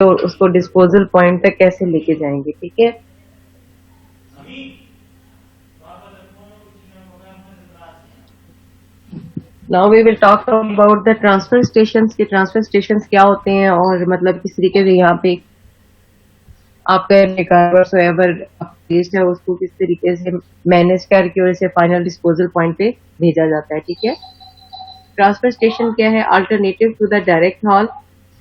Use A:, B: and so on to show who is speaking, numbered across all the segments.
A: तो उसको disposal point तक कैसे लेके जाएंगे, ठीक है। Now we will talk about the transfer station के ट्रांसफर स्टेशन क्या होते हैं और मतलब किस तरीके से यहाँ पे आपका रिकवर है उसको किस तरीके से मैनेज करके और इसे फाइनल डिस्पोजल पॉइंट पे भेजा जाता है, ठीक है। ट्रांसफर स्टेशन क्या है? Alternative to the direct haul,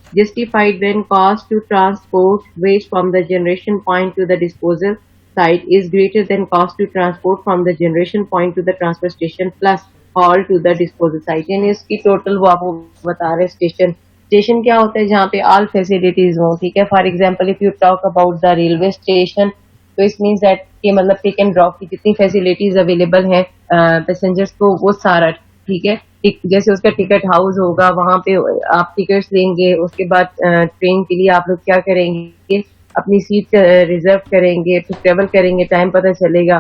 A: justified when cost to transport waste from the generation point to the disposal site is greater than cost to transport from the generation point to the transfer station plus haul to the disposal site। यानी इसकी total वो आपको बता रहे station. Station क्या होता है? जहाँ पे ऑल फैसिलिटीज हो, ठीक है। For example if you talk about the railway station, तो इस मीन्स दैट कि मतलब पिक एंड ड्रॉप की जितनी फैसिलिटीज अवेलेबल है पैसेंजर्स को, वो सारा, ठीक है। जैसे उसका टिकट हाउस होगा, वहां पे आप टिकट्स लेंगे, उसके बाद ट्रेन के लिए आप लोग क्या करेंगे, अपनी सीट रिजर्व करेंगे, फिर ट्रेवल करेंगे, टाइम पता चलेगा,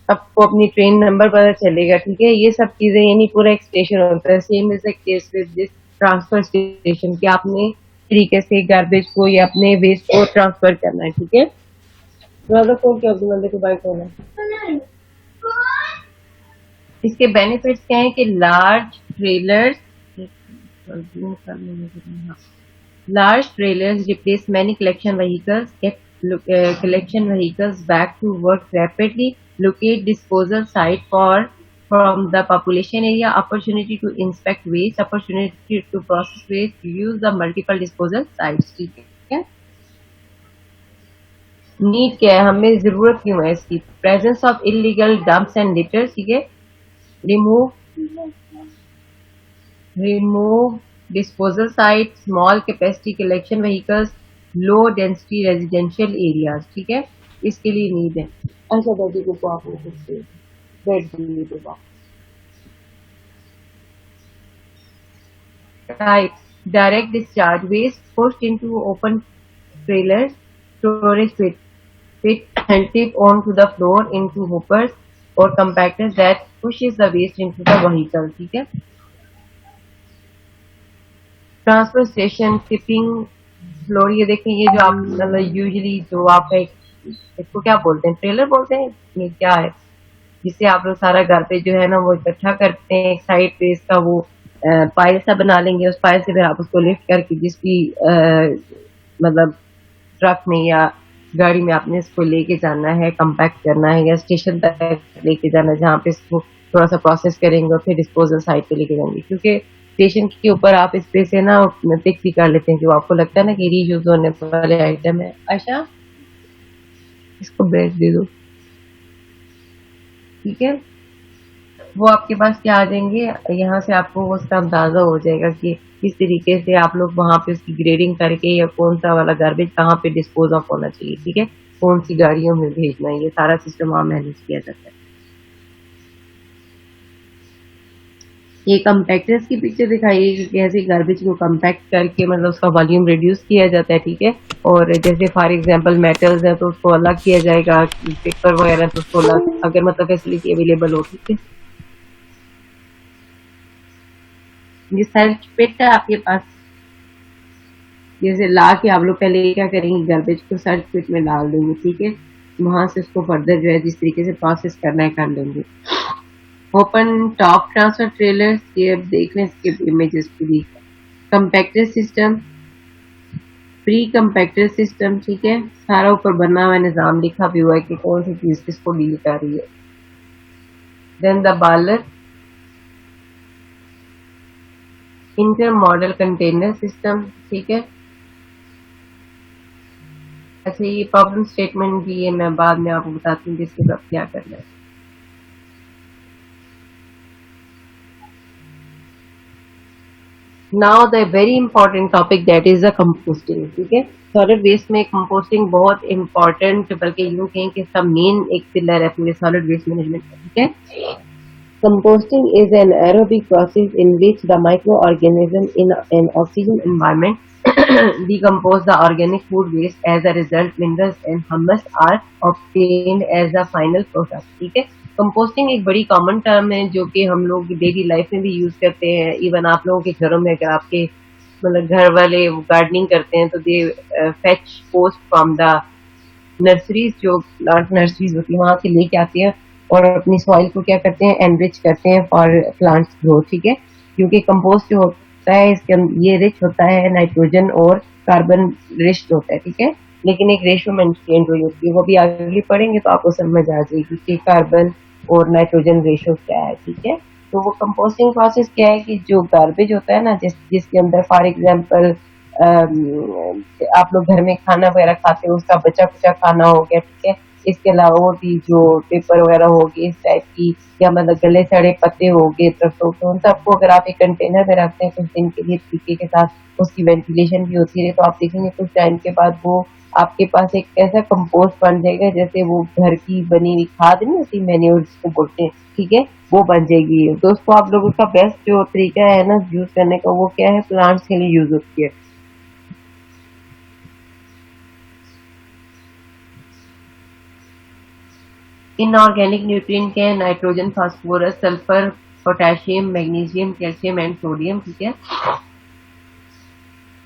A: आपको अपनी ट्रेन नंबर पता चलेगा, ठीक है। ये सब चीजें, यानी पूरा एक स्टेशन होता है। Same is the case with this transfer station कि आपने तरीके से गार्बेज को या अपने वेस्ट को ट्रांसफर करना है, ठीक है। इसके बेनिफिट्स क्या है कि large trailers replace many collection vehicles, get collection vehicles back to work rapidly, locate disposal site from the population area, opportunity to inspect waste, opportunity to process waste, use the multiple disposal sites, ठीक है। Need क्या है, हमें जरूरत क्यों है इसकी? Presence of illegal dumps and litres, ठीक है। remove disposal sites, small capacity collection vehicles, low density residential areas, ठीक है। इसके लिए नीड है। अच्छा बेटी को आप right, direct discharge waste pushed into open trailers, storage pit and tip onto the floor into hoppers or compactors that pushes the waste into the vehicle, ठीक है। ट्रांसफर स्टेशन टिपिंग फ्लोर, ये देखें, ये जो आप मतलब यूजुअली जो आप इसको क्या बोलते हैं, ट्रेलर बोलते हैं, ये क्या है, जिससे आप लोग सारा घर पे जो है ना वो इकट्ठा करते हैं एक साइड पे, इसका वो पाइल सा बना लेंगे, उस पाइल से फिर आप उसको लिफ्ट करके जिस भी मतलब ट्रक में या गाड़ी में आपने इसको लेके जाना है, कंपैक्ट करना है या स्टेशन तक लेके जाना है, जहाँ पे इसको थोड़ा सा प्रोसेस करेंगे और फिर डिस्पोजल साइट पे लेके जाएंगे। क्योंकि स्टेशन के ऊपर आप इस पे से ना टिक भी कर लेते हैं कि आपको लगता है ना कि रीयूज होने वाले आइटम है। अच्छा, इसको ब्रेक दे दो, ठीक है। वो आपके पास क्या आ जाएंगे, यहाँ से आपको उसका अंदाजा हो जाएगा कि किस तरीके से आप लोग वहां पे उसकी ग्रेडिंग करके या कौन सा वाला गार्बेज कहाँ पे डिस्पोज ऑफ होना चाहिए, ठीक है, कौन सी गाड़ियों में भेजना है, ये सारा सिस्टम वहां मैनेज किया जाता है। ये कंपैक्टर्स की पिक्चर दिखाई कि कैसे गार्बेज को कंपैक्ट करके मतलब उसका वॉल्यूम रिड्यूस किया जाता है, ठीक है। और जैसे फॉर एग्जांपल मेटल्स है तो उसको अलग किया जाएगा, पेपर वगैरह तो उसको अलग, अगर मतलब फैसिलिटी अवेलेबल हो, ठीक है। ये सर्च पिट है आपके पास, जैसे ला के आप लोग पहले क्या करेंगे, गार्बेज को सर्च पिट में डाल देंगे, ठीक है। वहां से उसको फर्दर जो है जिस तरीके से प्रोसेस करना है कर लेंगे। ओपन टॉप ट्रांसफर ट्रेलर, ये अब देख लें इसके इमेजेस भी। Compactor system, pre compactor system, ठीक है, सारा ऊपर बना हुआ निजाम लिखा भी हुआ है कि कौन सी चीज किसको डील कर रही है। Then the baler, intermodal container system, ठीक है। अच्छा, ये प्रॉब्लम स्टेटमेंट भी है, मैं बाद में आपको बताती हूँ जिसके बाद क्या करना है। Now the very important topic that is the composting, ठीक है। सॉलिड वेस्ट में कंपोस्टिंग बहुत इंपॉर्टेंट, बल्कि यूं कहें कि सब मेन एक पिलर है पूरे सॉलिड वेस्ट मैनेजमेंट का, ठीक है। Composting is an aerobic process in which the microorganism in an oxygen environment decompose the organic food waste. As a result, minerals and humus are obtained as the final product, ठीक है। Composting एक बड़ी common term है जो कि हम लोग daily life में भी यूज करते हैं। इवन आप लोगों के घरों में अगर आपके मतलब घर वाले गार्डनिंग करते हैं तो they fetch post from the nurseries, जो प्लांट नर्सरीज होती है वहां से लेके आते हैं और अपनी सॉइल को क्या करते हैं, एनरिच करते हैं फॉर प्लांट्स ग्रो, ठीक है। क्योंकि कंपोस्ट जो होता है इसके ये रिच होता है नाइट्रोजन और कार्बन रिच होता है, ठीक है। लेकिन एक रेशियो मेंटेन हुई होती है, वो भी आगे पढ़ेंगे तो आपको समझ आ जाएगी कि कार्बन और नाइट्रोजन रेशियो क्या है, ठीक है। तो वो कंपोस्टिंग प्रोसेस क्या है कि जो गार्बेज होता है ना, जिसके अंदर फॉर एग्जांपल आप लोग घर में खाना वगैरह खाते हो उसका बचा कुचा खाना हो गया, ठीक है। इसके अलावा और भी जो पेपर वगैरह हो गए इस टाइप की, या मतलब गले सड़े पत्ते हो गए तरफ, तो उन सबको अगर आप एक कंटेनर में रखते हैं कुछ दिन के लिए तरीके के साथ, उसकी वेंटिलेशन भी होती है, तो आप देखेंगे कुछ टाइम के बाद वो आपके पास एक ऐसा कंपोस्ट बन जाएगा जैसे वो घर की बनी हुई खाद नहीं होती, मैन्योर जिसको बोलते हैं, ठीक है, वो बन जाएगी। दोस्तों आप लोगों का बेस्ट जो तरीका है ना यूज करने का वो क्या है, प्लांट्स के लिए यूज होती है। इनऑर्गेनिक न्यूट्रिएंट के nitrogen, phosphorus, sulphur, potassium, magnesium, calcium and sodium, ठीक है।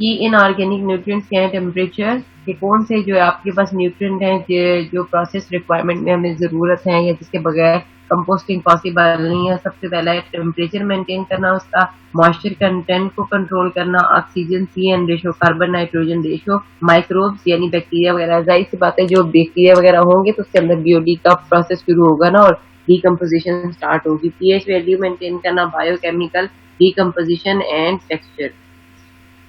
A: कि इनऑर्गेनिक न्यूट्रिएंट्स क्या है, टेम्परेचर के कौन से जो आपके पास न्यूट्रिएंट हैं जो प्रोसेस रिक्वायरमेंट में हमें जरूरत है या जिसके बगैर कंपोस्टिंग पॉसिबल नहीं है। सबसे पहला है टेम्परेचर मेंटेन करना, उसका मॉइस्चर कंटेंट को कंट्रोल करना, oxygen CN ratio, carbon nitrogen ratio, microbes यानी बैक्टीरिया वगैरह, जाहिर सी बात है जो बैक्टीरिया वगैरह होंगे तो उसके अंदर BOD का प्रोसेस शुरू होगा ना और डीकम्पोजिशन स्टार्ट होगी। pH वैल्यू मेंटेन करना, biochemical decomposition and texture.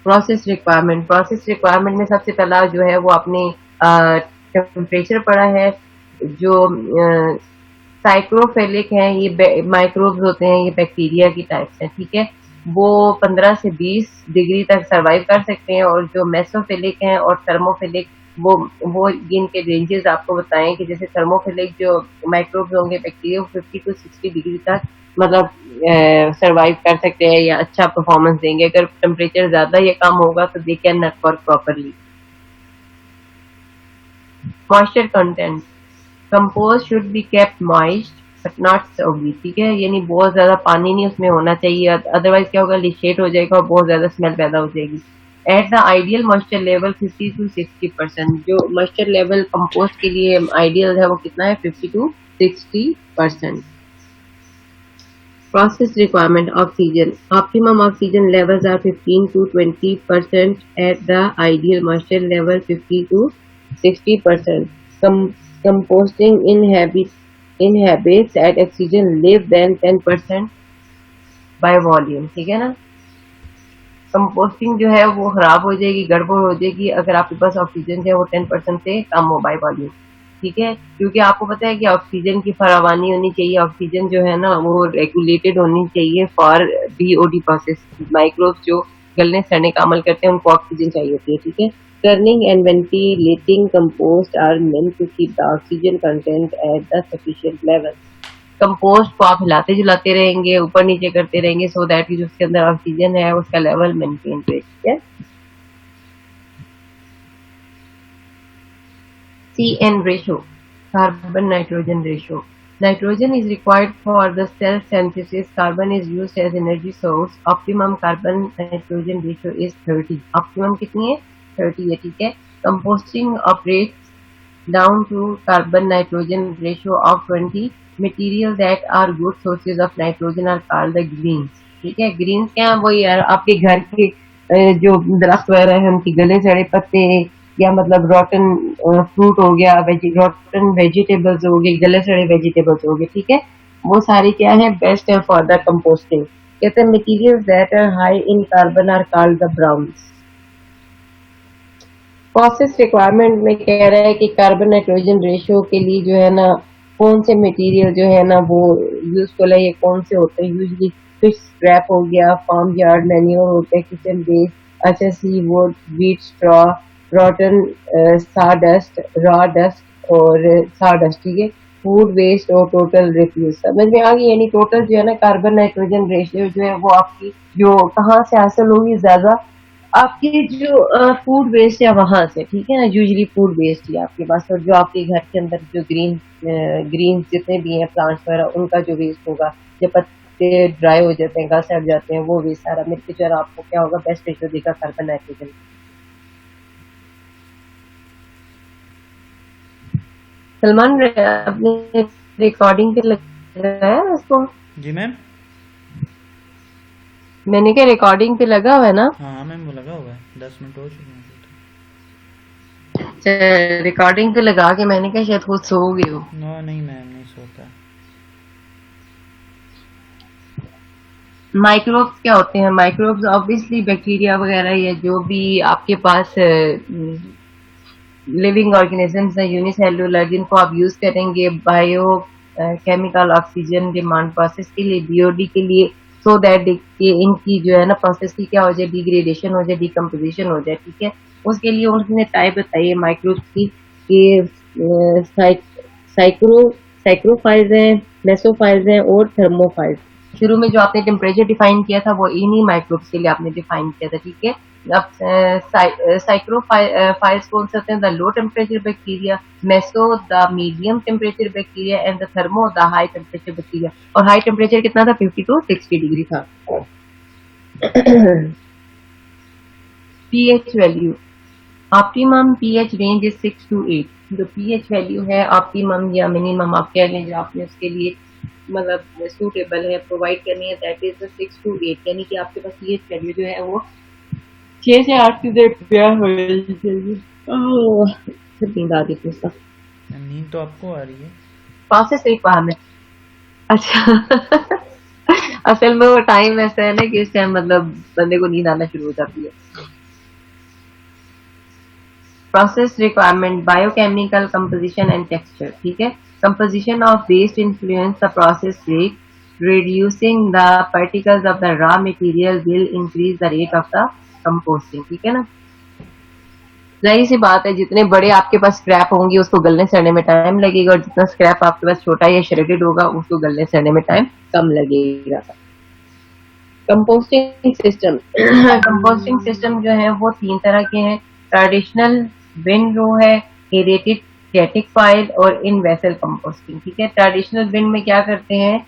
A: Process requirement में सबसे पहला जो है वो आपने टेम्परेचर पढ़ा है। जो साइक्लोफिलिक हैं ये माइक्रोब्स होते हैं, ये बैक्टीरिया की टाइप्स हैं, ठीक है। वो 15 से 20 डिग्री तक सरवाइव कर सकते हैं। और जो मेसोफिलिक हैं और थर्मोफिलिक, वो इनके रेंजेस आपको बताएं कि जैसे थर्मोफिलिक जो माइक्रोब्स होंगे बैक्टीरिया 50 to 60 डिग्री तक मतलब सरवाइव कर सकते हैं या अच्छा परफॉर्मेंस देंगे। अगर टेम्परेचर ज्यादा या कम होगा तो they can not work properly. Moisture content, compost should be kept moist but not soggy, ठीक है। यानी बहुत ज्यादा पानी नहीं उसमें होना चाहिए, अदरवाइज क्या होगा, लिशेट हो जाएगा और बहुत ज्यादा स्मेल पैदा हो जाएगी। At the ideal moisture level 50 to 60%, जो मॉइस्चर लेवल कंपोस्ट के लिए आइडियल है वो कितना है, 50 to 60%। Process requirement, oxygen. Optimum oxygen levels are 15 to 20% at the ideal moisture level 50 to 60%. Composting inhabits at oxygen less than 10% by volume, ठीक है ना। कंपोस्टिंग जो है वो खराब हो जाएगी, गड़बड़ हो जाएगी अगर आपके पास ऑक्सीजन जो है वो 10% से कम हो बाय वॉल्यूम, ठीक है। क्योंकि आपको पता है कि ऑक्सीजन की फरावानी होनी चाहिए, ऑक्सीजन जो है ना वो रेगुलेटेड होनी चाहिए फॉर BOD प्रोसेस। माइक्रोब्स जो गलने सड़ने का अमल करते हैं उनको ऑक्सीजन चाहिए होती है, ठीक है। Turning and ventilating compost are meant to keep the oxygen content at the sufficient level. Compost को आप हिलाते जुलाते रहेंगे, ऊपर नीचे करते रहेंगे सो दैट जो उसके अंदर ऑक्सीजन है उसका लेवल मेंटेन रहे, ठीक है। CN ratio, carbon nitrogen ratio. Nitrogen is required for the cell synthesis. Carbon is used as energy source. Optimum carbon nitrogen ratio is 30. Optimum कितनी है, 30 है, ठीक है। Composting operates down to carbon nitrogen ratio of 20. Material that are good sources of nitrogen are called the greens, ठीक है। Green's क्या है, वो यार आपके घर के जो दरख्त वगैरह है उनके गले सड़े पत्ते या मतलब रॉटन फ्रूट हो गया, रॉटन वेजिटेबल्स हो गए, गले सड़े वेजिटेबल्स हो गए, ठीक है। वो सारी क्या है, बेस्ट है फॉर द कंपोस्टिंग। कहते हैं materials that are high in carbon are called the browns. Process requirement में कह रहा है कि कार्बन नाइट्रोजन रेशियो के लिए जो है ना कौन से मटेरियल जो है ना वो यूजफुल है, ये कौन से होते हैं। यूजली फिश स्क्रैप हो गया, फार्म यार्ड मैन्योर होता है, किचन वेस्ट, अच्छा sea wood, wheat straw, rotten sawdust, raw dust और साडस्ट, ठीक है। फूड वेस्ट और टोटल रिफ्यूज, समझ में आ गई। यानी टोटल जो है ना कार्बन नाइट्रोजन रेशियो जो है वो आपकी जो कहाँ से हासिल होगी, ज्यादा आपकी जो फूड वेस्ट है वहां से, ठीक है ना। यूजली फूड वेस्ट ही आपके पास, और जो आपके घर के अंदर जो ग्रीन जितने भी हैं प्लांट्स वगैरह उनका जो वेस्ट होगा, जब पत्ते ड्राई हो जाते हैं, घास हट जाते हैं, वो वेस्ट सारा मिलकर जो आपको क्या होगा, बेस्ट रेशो देगा कार्बन नाइट्रोजन। सलमान अपने रिकॉर्डिंग पे लगाया उसको?
B: जी मैम।
A: मैंने क्या रिकॉर्डिंग पे लगा हुआ है ना?
B: हाँ मैम वो लगा हुआ है, 10 मिनट हो चुके हैं।
A: रिकॉर्डिंग पे लगा के मैंने कहा शायद खुद सो गए हो।
B: नो नहीं मैम, नहीं सोता।
A: माइक्रोब्स क्या होते हैं? माइक्रोब्स ऑब्वियसली बैक्टीरिया वगैरह या जो भी आपके पास लिविंग ऑर्गेनिजम्स है यूनिसेलुलर, जिनको आप यूज करेंगे bio chemical oxygen demand process के लिए, बीओडी के लिए, सो दैट इनकी जो है ना प्रोसेस की क्या हो जाए, डिग्रेडेशन हो जाए, डिकम्पोजिशन हो जाए, ठीक है। उसके लिए उसने टाइप बताई है माइक्रोब्स की कि साइक्रो साइक्रोफाइल्स हैं, मेसोफाइल्स हैं और थर्मोफाइल्स। शुरू में जो आपने टेम्परेचर डिफाइन किया था वो इन्हीं माइक्रोब्स के लिए आपने डिफाइन किया था, ठीक है। अब साइक्रोफाइल्स कौन से होते हैं? The low temperature bacteria, meso the medium temperature bacteria and the thermo the high temperature bacteria. और हाई टेम्परेचर कितना था? 50 to 60 डिग्री था। PH value, optimum pH range is 6 to 8। जो पीएच वैल्यू है ऑप्टिमम या मिनिमम आप कह लें, जो आपने उसके लिए मतलब सूटेबल है प्रोवाइड करनी है, दैट इज 6 to 8, यानी कि आपके पास पीएच वैल्यू जो है वो 6 से 8 की होनी चाहिए। फिर नींद आ रही थी उसका।
B: नींद तो आपको आ रही है।
A: प्रोसेस रिक्वायरमेंट, अच्छा। असल में वो टाइम ऐसा है ना कि इस टाइम मतलब बंदे को नींद आना शुरू हो जाती है। Process requirement, biochemical composition and texture, ठीक है। Composition of waste influence the process rate, reducing the particles of the raw material will increase the rate of the composting, ठीक है ना। जाहिर सी बात है जितने बड़े आपके पास स्क्रैप होंगे उसको गलने सड़ने में टाइम लगेगा, और जितना स्क्रैप आपके पास छोटा या श्रेडेड होगा उसको गलने सड़ने में टाइम कम लगेगा। कंपोस्टिंग सिस्टम, कंपोस्टिंग सिस्टम जो है वो 3 तरह के हैं। ट्रेडिशनल विंड रो है, एरेटेड स्टैटिक फाइल और इन वेसल कंपोस्टिंग, ठीक है। ट्रेडिशनल विंड में क्या करते हैं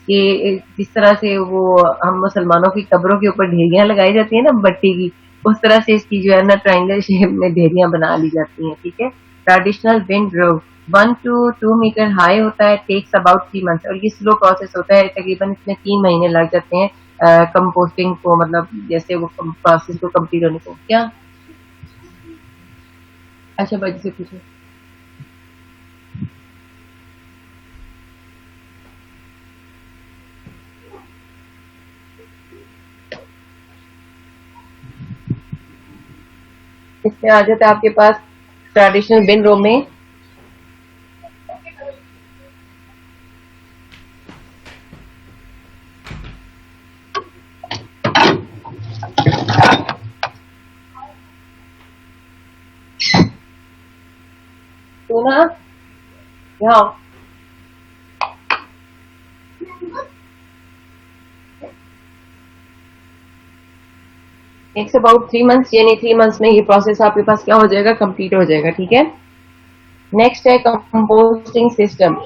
A: कि जिस तरह से वो हम मुसलमानों की कब्रों के ऊपर ढेरियां लगाई जाती है ना मट्टी की, उस तरह से इसकी जो है ना ट्रायंगल शेप में ढेरियां बना ली जाती हैं, ठीक है। Traditional windrow 1 to 2 metre high होता है, टेक्स अबाउट 3 मंथ्स, और ये स्लो प्रोसेस होता है, तकरीबन इसमें 3 महीने लग जाते हैं कंपोस्टिंग को, मतलब जैसे वो प्रोसेस को कंप्लीट होने को। क्या अच्छा बाजी से पूछो। इसमें आ जाता है आपके पास ट्रेडिशनल विंड रो में तो ना यहाँ टेक्स अबाउट 3 मंथ्स, यानी 3 मंथ्स में ये प्रोसेस आपके पास क्या हो जाएगा, कंप्लीट हो जाएगा, ठीक है। नेक्स्ट है composting system,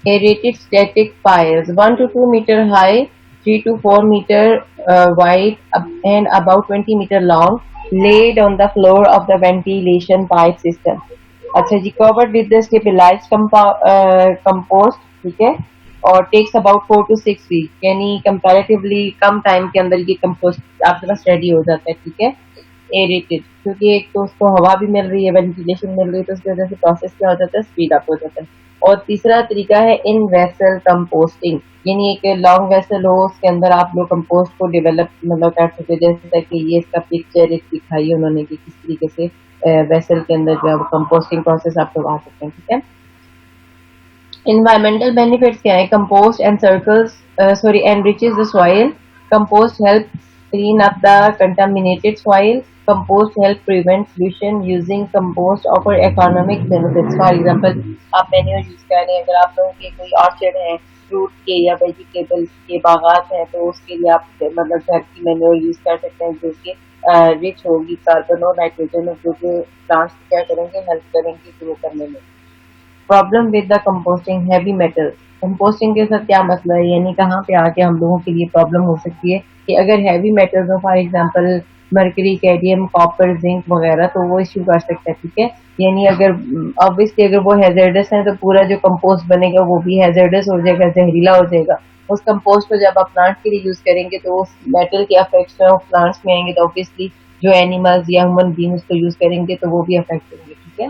A: aerated static piles 1 to 2 metre high, 3 to 4 metre wide and about 20 metre long, laid on the floor of the ventilation pipe system। अच्छा जी, covered with the stabilized compost, ठीक है, और takes about 4 to 6 week, यानी comparatively कम time के अंदर ये compost आपके पास ready हो जाता है, ठीक है। एरेटेड, क्योंकि एक तो उसको हवा भी मिल रही है, वेंटिलेशन मिल रही है, तो उसकी वजह से प्रोसेस क्या हो जाता है, स्पीड अप हो जाता है। और तीसरा तरीका है इन वेसल कंपोस्टिंग, यानी एक लॉन्ग वेसल हो, उसके अंदर आप लोग कंपोस्ट को डेवलप मतलब कर सकते, जैसे कि ये इसका पिक्चर एक दिखाई है उन्होंने कि किस तरीके से वेसल के अंदर जो है कंपोस्टिंग प्रोसेस आप करवा सकते हैं, ठीक है। Environmental benefits क्या है? Compost and enriches the soil. Compost helps clean up the contaminated soil. Compost help prevent pollution. Using compost offer economic benefits. For example, आप मैन्योर यूज कर रहे हैं, अगर आप लोगों के कोई ऑर्चर्ड है, फ्रूट के या वेजिटेबल के बागात हैं, तो उसके लिए आप मतलब घर की मैन्योर यूज कर सकते हैं, जो कि रिच होगी कार्बन और नाइट्रोजन, जो कि प्लांट्स क्या करेंगे, हेल्प करेंगे ग्रो करने में। Problem with the composting heavy metal. Composting के साथ क्या मसला है, यानी कहाँ पे आके हम लोगों के लिए प्रॉब्लम हो सकती है कि अगर हैवी मेटल्स हो, for example mercury, cadmium, copper, zinc वगैरह, तो वो इश्यू कर सकता है, ठीक है। यानी अगर ऑब्वियसली अगर वो हैजर्डस है तो पूरा जो कंपोस्ट बनेगा वो भी हैजर्डस हो जाएगा, जहरीला हो जाएगा। उस कंपोस्ट को जब आप प्लांट के लिए यूज करेंगे तो उस मेटल के इफेक्ट्स में प्लांट्स में आएंगे, तो ऑब्वियसली जो एनिमल्स या ह्यूमन बींग उसको यूज करेंगे तो वो भी अफेक्ट होंगे, ठीक है।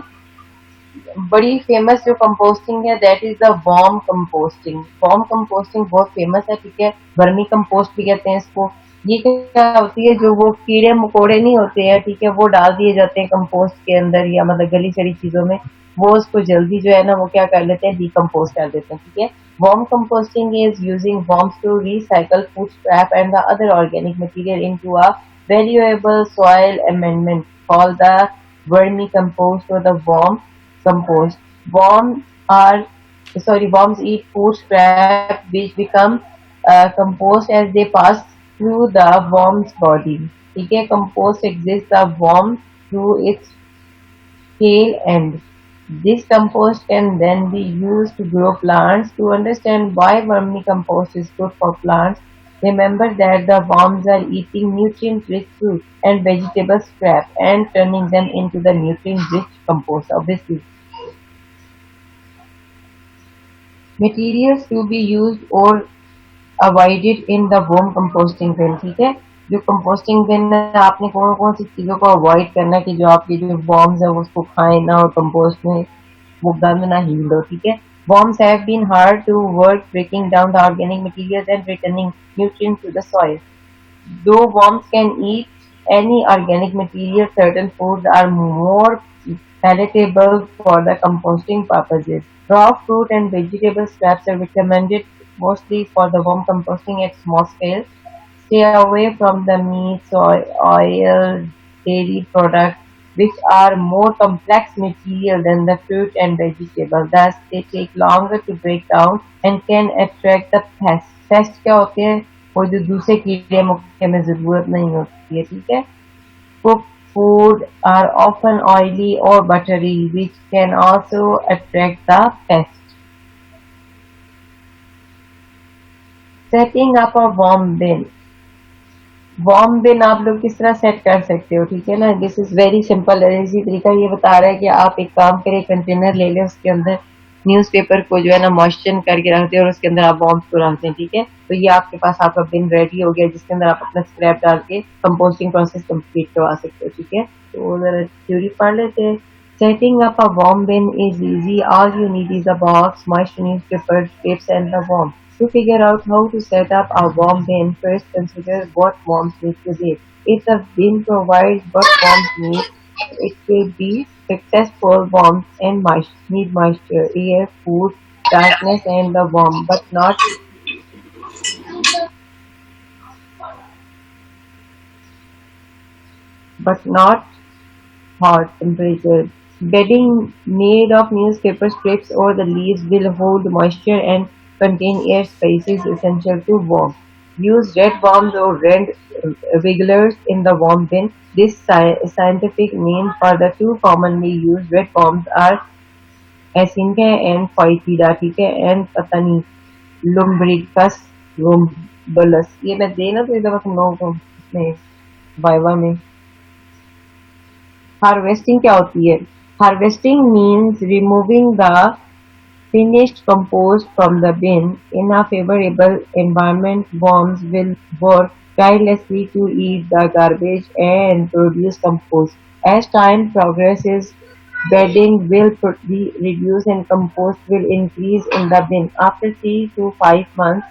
A: बड़ी फेमस जो कंपोस्टिंग है that is the worm composting. Worm composting बहुत फेमस है, ठीक है। वर्मी कंपोस्ट भी कहते हैं इसको। ये क्या होती है, जो वो कीड़े मकोड़े नहीं होते हैं, ठीक है, वो डाल दिए जाते हैं कंपोस्ट के अंदर या मतलब गली सड़ी चीजों में, वो उसको जल्दी जो है ना वो क्या कर लेते हैं, डिकम्पोज कर देते हैं, ठीक है। Worm composting is using worms to recycle food scrap and the other organic material into a valuable soil amendment called the vermicompost or the worm compost. Worms eat food scrap which become compost as they pass through the worm's body. ठीक है, compost exists the worm through its tail end. This compost can then be used to grow plants. To understand why vermicompost is good for plants, remember that the worms are eating nutrient-rich fruit and vegetable scrap and turning them into the nutrient-rich compost. Obviously, materials to be used or avoided in the worm composting bin, ठीक है। जो composting बिन है, आपने कौन कौन सी चीजों को avoid करना है कि जो आपकी जो वर्म्स है उसको खाएं ना और कंपोस्ट में वो गंद ना हील हो, ठीक है। Worms have been hard to work breaking down the organic materials and returning nutrients to the soil. Though worms can eat any organic material, certain foods are more palatable for the composting purposes. Raw fruit and vegetable scraps are recommended mostly for the worm composting at small scale. Stay away from the meat, soy, oil, dairy products, which are more complex material than the fruit and vegetable. Thus, they take longer to break down and can attract the pests. Pests क्या होते हैं? वो जो दूसरे कीड़े मकोड़े में जरूरत नहीं होती है, ठीक है। Cooked food are often oily or buttery, which can also attract the pests. Setting up a worm bin. Worm bin आप लोग किस तरह सेट कर सकते हो, ठीक है ना। This is very simple. इसी तरीका ये बता रहा है कि आप एक काम करें, कंटेनर ले लें, उसके अंदर न्यूज़पेपर को जो है ना मॉइस्चर करके रख दें और उसके अंदर आप वॉर्म्स को रख दें, ठीक है। तो ये आपके पास आपका बिन रेडी हो गया जिसके अंदर आप अपना स्क्रैप डाल के कंपोस्टिंग प्रोसेस कंप्लीट करवा सकते हो, ठीक है। तो जरा थ्योरी पढ़ लेते हैं। Setting up a worm bin is easy. All you need is a box, moist newspaper, strips, and the worm. To figure out how to set up a worm bin, first consider what worms need to live. If the bin provides what worms need, it will be successful. Worms need moisture, air, food, darkness, and the warmth, but not hot temperature. Bedding made of newspaper strips or the leaves will hold moisture and contain air spaces essential to warm. Use red worms or red wigglers in the worm bin. This scientific name for the two commonly used red worms are Acinca and Phytida, ठीक है, and पता नहीं Lumbricus rumbulus। ये मैं देना तो इधर तुम लोगों को इसमें वाइवा में। हार्वेस्टिंग क्या होती है? Harvesting means removing the finished compost from the bin. In a favorable environment, worms will work tirelessly to eat the garbage and produce compost. As time progresses, bedding will be reduced and compost will increase in the bin. After 3 to 5 months,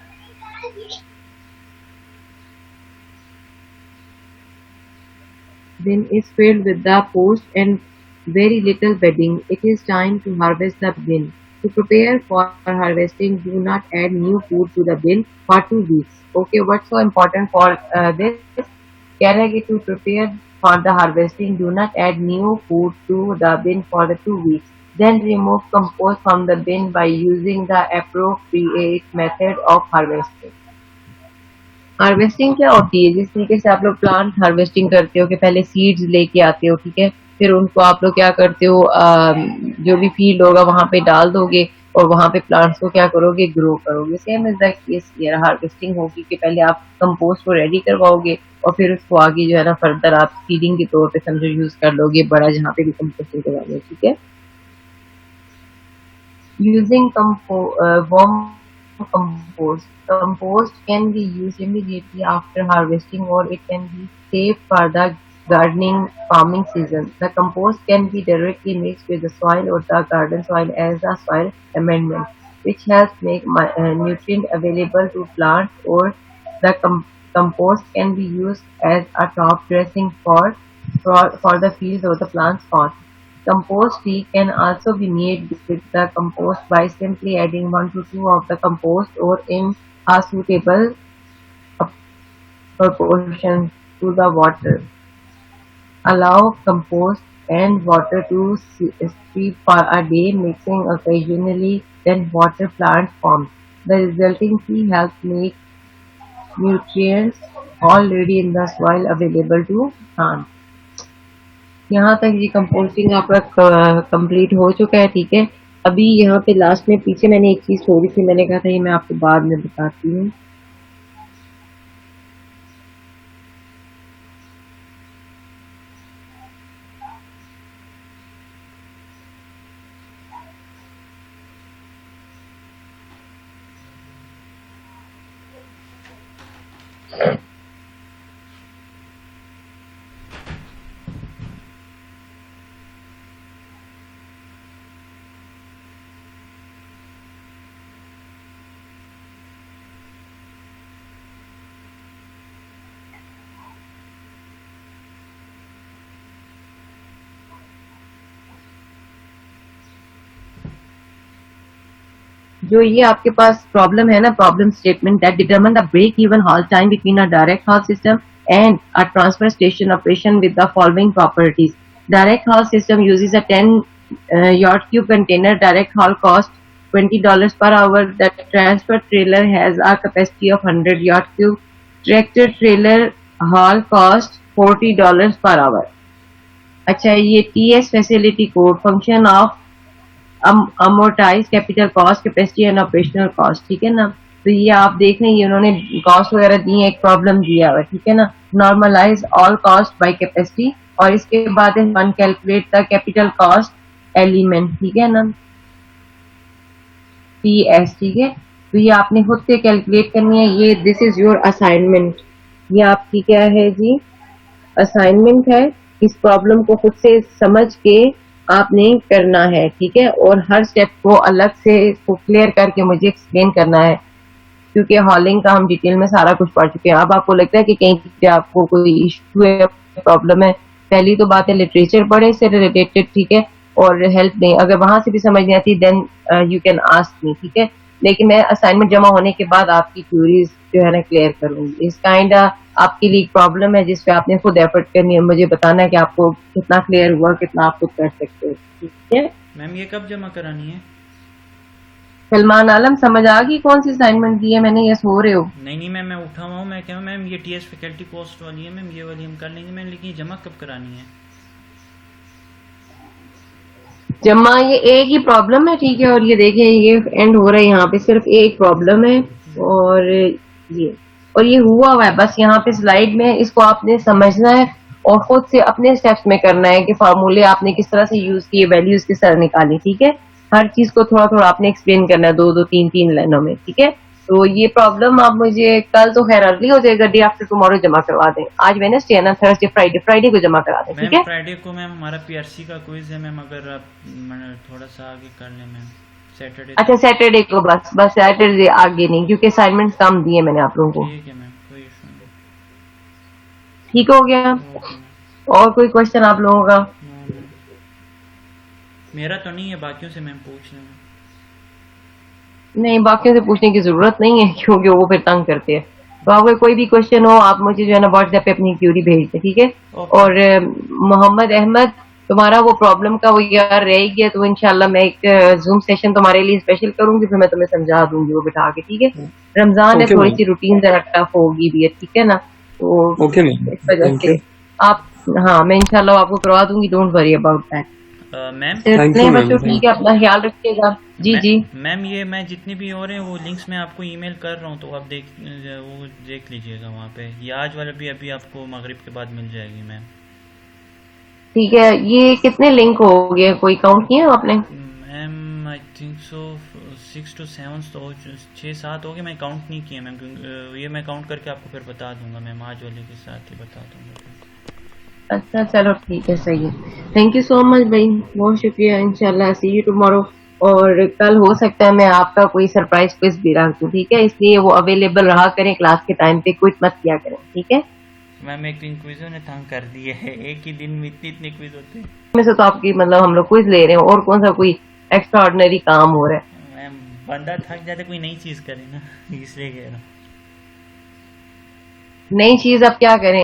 A: bin is filled with the post and very little bedding. It is time to harvest the bin. To prepare for harvesting, do not add new food to the bin for 2 weeks. Okay, what's so important for this? कह रहा है कि to prepare for the harvesting, do not add new food to the bin for the 2 weeks. Then remove compost from the bin by using the appropriate method of harvesting. Harvesting क्या होती है? जिस तरीके से आप लोग प्लांट हार्वेस्टिंग करते हो कि पहले सीड्स लेके आते हो, ठीक है, फिर उनको आप लोग क्या करते हो, जो भी फील्ड होगा वहां पे डाल दोगे, और वहां पे प्लांट्स को क्या करोगे, ग्रो करोगे। Same is the case here, harvesting होगी कि पहले आप कंपोस्ट को रेडी करवाओगे और फिर उसको आगे जो है ना फर्दर आप फीडिंग के तौर पे समझो यूज कर लोगे, बड़ा जहाँ पे भी कंपोस्टिंग करवाओगे, ठीक है। Using warm compost. Compost can be used immediately after harvesting, or it can be saved for the gardening farming season. The compost can be directly mixed with the soil or the garden soil as a soil amendment, which helps make nutrient available to plants, or the compost can be used as a top dressing for the fields or the plant's pot. Compost tea can also be made with the compost by simply adding 1 to 2 of the compost or in a suitable proportion to the water. Allow compost and water to steep for a day, mixing occasionally, then water plant forms. The resulting tea helps make nutrients already in the soil available to plants. यहाँ तक ये composting आपका complete हो चुका है, ठीक है। अभी यहाँ पे लास्ट में पीछे मैंने एक चीज छोड़ी थी, मैंने कहा था ये मैं आपको बाद में बताती हूँ। जो ये आपके पास प्रॉब्लम है ना, problem statement that determine the break even haul time between a direct haul system and a transfer station operation with the following properties. Direct haul system uses a 10 yacht cube container. Direct haul cost $20 per hour. The transfer trailer has a capacity of 100 yacht cube. Tractor trailer haul cost $40 per hour. अच्छा, ये TS facility code function of amortise capital cost, capacity and operational cost, ठीक है ना। तो ये आप देख रहे हैं, ये उन्होंने कॉस्ट वगैरह दी है, एक प्रॉब्लम दिया हुआ है, ठीक है ना। Normalise all cost by capacity, और इसके बाद one calculate the capital cost element, ठीक है ना, PS, ठीक है। तो ये आपने खुद से कैलकुलेट करनी है। ये दिस इज योर असाइनमेंट, ये आपकी क्या है जी, असाइनमेंट है। इस प्रॉब्लम को खुद से समझ के आपने करना है, ठीक है। और हर स्टेप को अलग से इसको क्लियर करके मुझे एक्सप्लेन करना है, क्योंकि हॉलिंग का हम डिटेल में सारा कुछ पढ़ चुके हैं। अब आपको लगता है कि कहीं आपको कोई इश्यू है, प्रॉब्लम है, पहली तो बात है लिटरेचर पढ़े इससे रिलेटेड, ठीक है, और हेल्प नहीं, अगर वहां से भी समझ नहीं आती then you can ask me, ठीक है। लेकिन मैं असाइनमेंट जमा होने के बाद आपकी क्यूरीज जो है ना क्लियर करूंगी। इस काइंड आपके लिए प्रॉब्लम है जिसपे आपने खुद एफर्ट करनी है, मुझे बताना है कि आपको कितना क्लियर हुआ, कितना आप खुद कर सकते हो, ठीक है।
B: मैम ये कब जमा करानी है?
A: सलमान आलम, समझ आ गई कौन सी असाइनमेंट दी है मैंने, या सो रहे हो?
B: नहीं मैम, मैं उठा हुआ हूँ। मैं क्या मैम, ये TS फैकल्टी कॉस्ट वाली है मैम, ये वाली हम कर लेंगे मैम, लेकिन ये जमा कब करानी है?
A: जमा ये एक ही प्रॉब्लम है, ठीक है। और ये देखें, ये एंड हो रहा है यहाँ पे, सिर्फ एक प्रॉब्लम है, और ये हुआ हुआ है बस यहाँ पे स्लाइड में। इसको आपने समझना है और खुद से अपने स्टेप्स में करना है कि फार्मूले आपने किस तरह से यूज किए, वैल्यूज किस तरह निकाली, ठीक है। हर चीज को थोड़ा थोड़ा आपने एक्सप्लेन करना है, दो तीन लाइनों में, ठीक है। तो ये प्रॉब्लम आप मुझे कल तो खैर अर्ली हो जाएगा, डे आफ्टर टुमारो जमा करवा दें। आज वेडनेसडे है ना, थर्सडे फ्राइडे को जमा करा दें, ठीक है।
B: फ्राइडे को मैम हमारा PRC का क्विज है मैम, अगर आप थोड़ा सा आगे कर लें मैम। सैटरडे, अच्छा
A: सैटरडे को, बस सैटरडे आगे नहीं, क्योंकि असाइनमेंट्स कम दिए मैंने आप लोगों को।
B: ठीक है मैम, कोई इशू नहीं।
A: ठीक हो गया। और कोई क्वेश्चन आप लोगों का?
B: मेरा तो नहीं है, बाकियों से मैम पूछ लें।
A: नहीं, बाकियों से पूछने की जरूरत नहीं है, क्योंकि वो फिर तंग करते हैं। तो आपको कोई भी क्वेश्चन हो, आप मुझे जो है ना व्हाट्सएप पे अपनी क्यूरी भेज दें, ठीक है। और मोहम्मद अहमद, तुम्हारा वो प्रॉब्लम का वो यार रह गया, तो इंशाल्लाह मैं एक जूम सेशन तुम्हारे लिए स्पेशल करूंगी, फिर मैं तुम्हें समझा दूंगी वो बिठा के, ठीक है। रमजान है, थोड़ी सी रूटीन जरा टफ होगी भी है, ठीक है ना। तो इस वजह से आप, हाँ, मैं इंशाल्लाह आपको करवा दूंगी, don't worry about that.
B: Ma'am
C: Thank
A: इतने
C: you, ma'am.
A: बच्चों ठीक है, अपना ख्याल रखिएगा। जी जी।
B: मैम ये मैं जितने भी और हैं वो लिंक्स मैं आपको ईमेल कर रहा हूँ, तो आप वो देख लीजिएगा वहाँ पे। ये आज वाला भी अभी आपको मगरिब के बाद मिल जाएगी मैम।
A: ठीक है, ये कितने लिंक हो गए, कोई काउंट किया आपने?
B: Ma'am I think so 6 to 7 तो 6-7 हो गए, मैं काउंट नहीं किया मैम, क्योंकि ये मैं काउंट करके आपको फिर बता दूंगा मैम, आज वाले के साथ ही बता दूंगा।
A: अच्छा चलो ठीक है, सही है। थैंक यू सो मच भाई, बहुत शुक्रिया। इंशाल्लाह सी यू टुमारो। और कल हो सकता है मैं आपका कोई सरप्राइज क्विज भी रख दूं, ठीक है? इसलिए वो अवेलेबल रहा करें क्लास के टाइम पे, क्विट मत किया करें, ठीक है?
B: मैम एक दिन क्विजों ने तंग कर दिए है, एक ही दिन में इतने इतने क्विज होते हैं।
A: में से तो आपकी मतलब हम लोग क्विज ले रहे हैं, और कौन सा कोई एक्स्ट्रा ऑर्डिनरी काम हो रहा है?
B: मैम बंदा थक जाता, कोई नई चीज करे ना, इसलिए कह रहा हूँ।
A: नई चीज अब क्या करें?